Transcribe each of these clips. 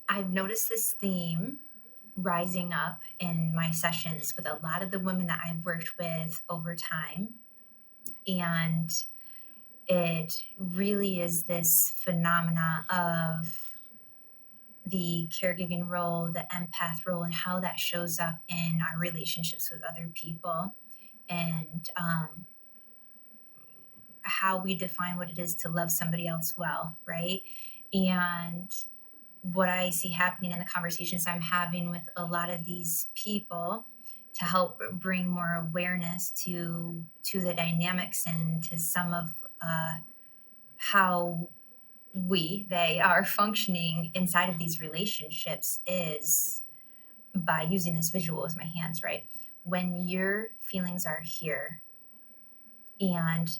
I've noticed this theme rising up in my sessions with a lot of the women that I've worked with over time. And it really is this phenomena of the caregiving role, the empath role, and how that shows up in our relationships with other people, and how we define what it is to love somebody else well, right? And what I see happening in the conversations I'm having with a lot of these people to help bring more awareness to the dynamics and to some of how they are functioning inside of these relationships is by using this visual as my hands, right? When your feelings are here and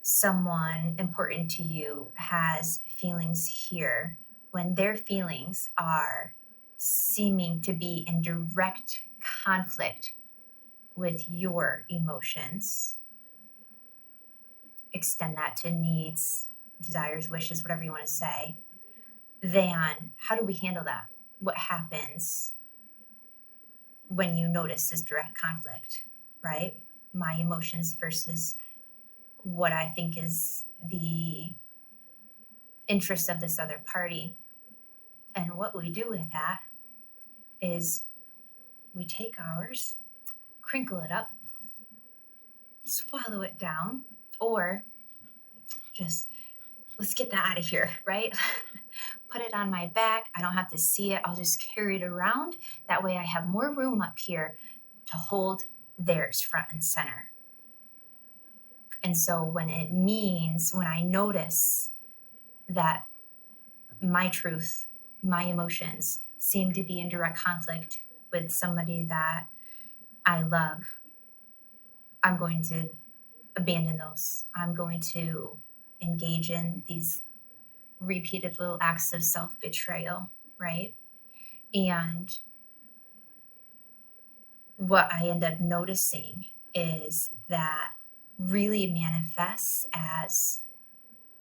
someone important to you has feelings here, when their feelings are seeming to be in direct conflict with your emotions, extend that to needs, desires, wishes, whatever you want to say, then how do we handle that? What happens when you notice this direct conflict, right? My emotions versus what I think is the interest of this other party. And what we do with that is we take ours, crinkle it up, swallow it down, or just let's get that out of here, right? Put it on my back. I don't have to see it. I'll just carry it around. That way I have more room up here to hold theirs front and center. And so when I notice that my truth, my emotions seem to be in direct conflict with somebody that I love, I'm going to abandon those. I'm going to engage in these repeated little acts of self-betrayal, right? And what I end up noticing is that really manifests as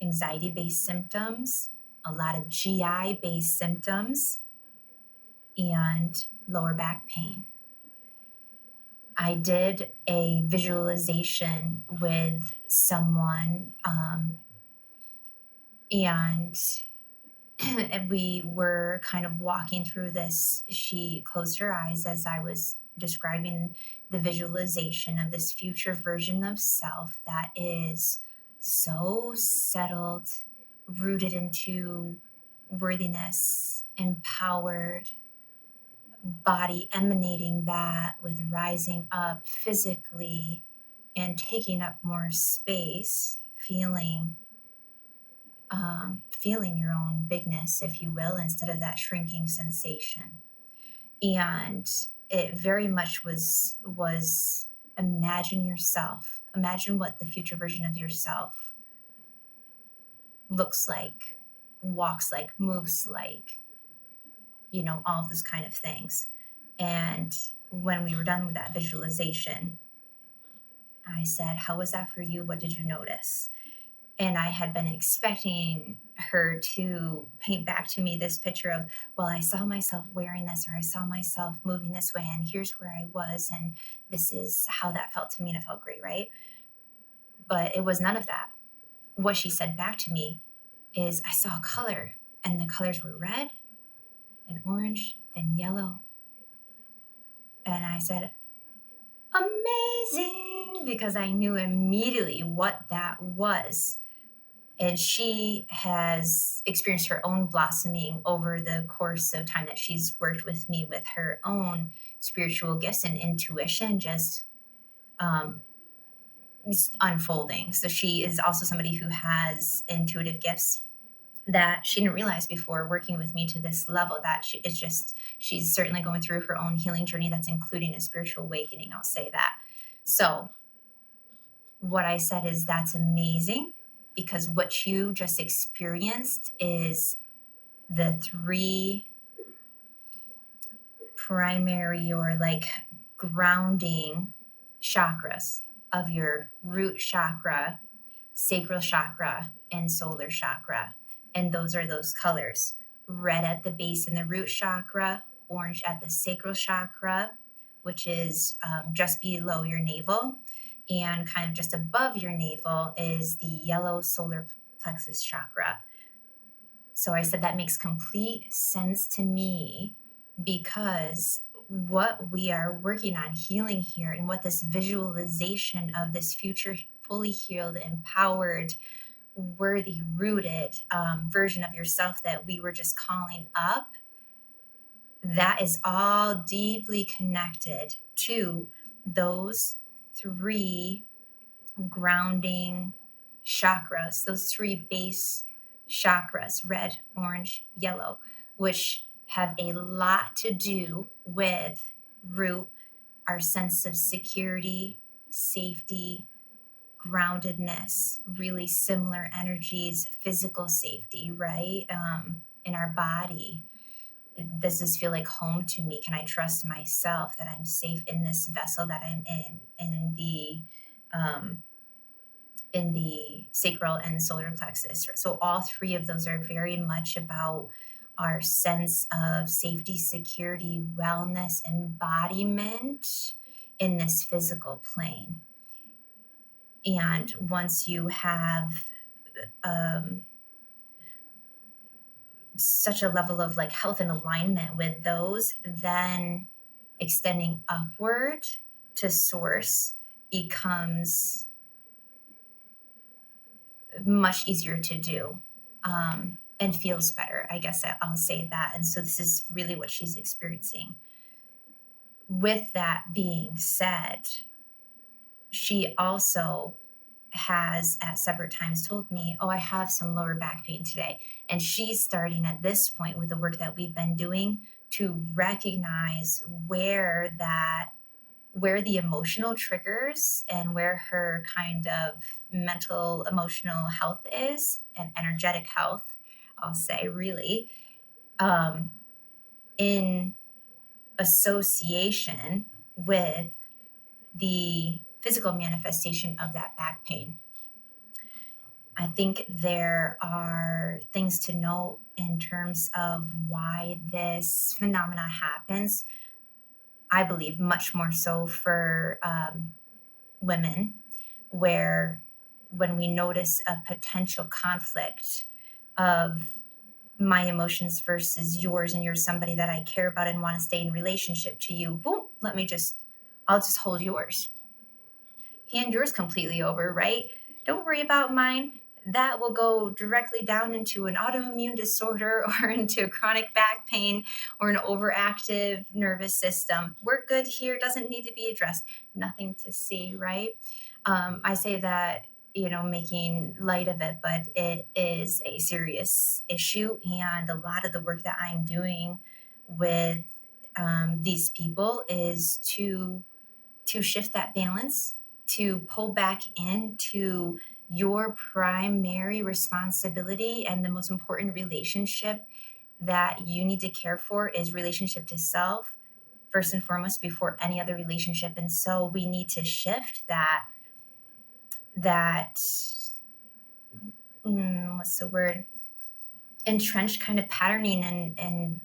anxiety-based symptoms, a lot of GI-based symptoms, and lower back pain. I did a visualization with someone, and we were kind of walking through this. She closed her eyes as I was describing the visualization of this future version of self that is so settled, rooted into worthiness, empowered, body emanating that with rising up physically and taking up more space, feeling your own bigness, if you will, instead of that shrinking sensation. And it very much was imagine yourself. Imagine what the future version of yourself looks like, walks like, moves like, all of those kind of things. And when we were done with that visualization, I said, "How was that for you? What did you notice?" And I had been expecting her to paint back to me this picture of, well, I saw myself wearing this, or I saw myself moving this way, and here's where I was, and this is how that felt to me, and it felt great, right? But it was none of that. What she said back to me is, I saw color, and the colors were red and orange, then yellow. And I said, amazing, because I knew immediately what that was. And she has experienced her own blossoming over the course of time that she's worked with me, with her own spiritual gifts and intuition um, just unfolding. So she is also somebody who has intuitive gifts that she didn't realize before working with me to this level, that she's certainly going through her own healing journey that's including a spiritual awakening. I'll say that. So what I said is, that's amazing, because what you just experienced is the three primary, or like, grounding chakras of your root chakra, sacral chakra, and solar chakra. And those are those colors. red at the base in the root chakra, orange at the sacral chakra, which is just below your navel, and kind of just above your navel is the yellow solar plexus chakra. So I said that makes complete sense to me, because what we are working on healing here, and what this visualization of this future fully healed, empowered, worthy, rooted version of yourself that we were just calling up, that is all deeply connected to those three grounding chakras, those three base chakras, red, orange, yellow, which have a lot to do with root, our sense of security, safety, groundedness, really similar energies, physical safety, right? In our body. Does this feel like home to me? Can I trust myself that I'm safe in this vessel that I'm um, in the sacral and solar plexus? So all three of those are very much about our sense of safety, security, wellness, embodiment in this physical plane. And once you have such a level of like health and alignment with those, then extending upward to source becomes much easier to do, and feels better. I guess I'll say that. And so this is really what she's experiencing. With that being said, she also has at separate times told me, oh, I have some lower back pain today. And she's starting at this point with the work that we've been doing to recognize where the emotional triggers and where her kind of mental emotional health is, and energetic health, I'll say, really, in association with the physical manifestation of that back pain. I think there are things to note in terms of why this phenomena happens. I believe much more so for women, where when we notice a potential conflict of my emotions versus yours, and you're somebody that I care about and want to stay in relationship to you, boom, I'll just hold yours. Hand yours completely over, right? Don't worry about mine. That will go directly down into an autoimmune disorder or into chronic back pain or an overactive nervous system. We're good here. Doesn't need to be addressed. Nothing to see, right? I say that, making light of it, but it is a serious issue. And a lot of the work that I'm doing with these people is to shift that balance, to pull back into your primary responsibility, and the most important relationship that you need to care for is relationship to self, first and foremost, before any other relationship. And so we need to shift that what's the word, entrenched kind of patterning and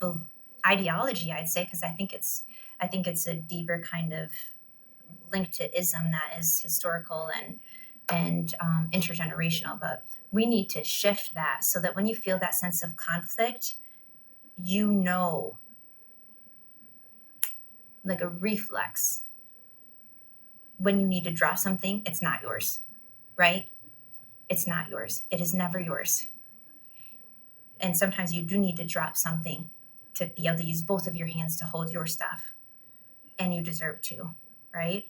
ideology, I'd say, because I think it's a deeper kind of linked to ism that is historical and intergenerational. But we need to shift that so that when you feel that sense of conflict, like a reflex, when you need to drop something, it's not yours, right? It's not yours. It is never yours. And sometimes you do need to drop something to be able to use both of your hands to hold your stuff, and you deserve to, right?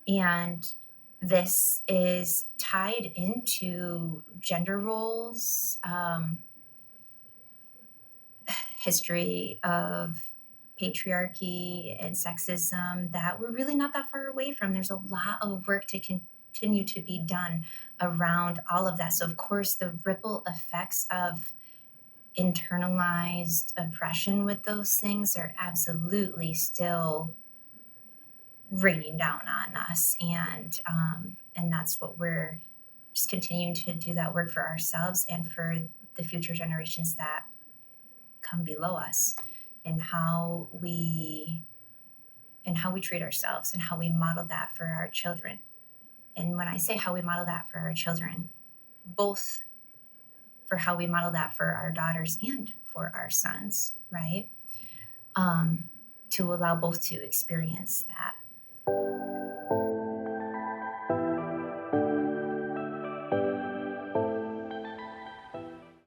And this is tied into gender roles, history of patriarchy and sexism that we're really not that far away from. There's a lot of work to continue to be done around all of that. So, of course, the ripple effects of internalized oppression with those things are absolutely still raining down on us, and that's what we're just continuing to do, that work for ourselves and for the future generations that come below us, and how we treat ourselves, and how we model that for our children. And when I say how we model that for our children, both for how we model that for our daughters and for our sons, right? To allow both to experience that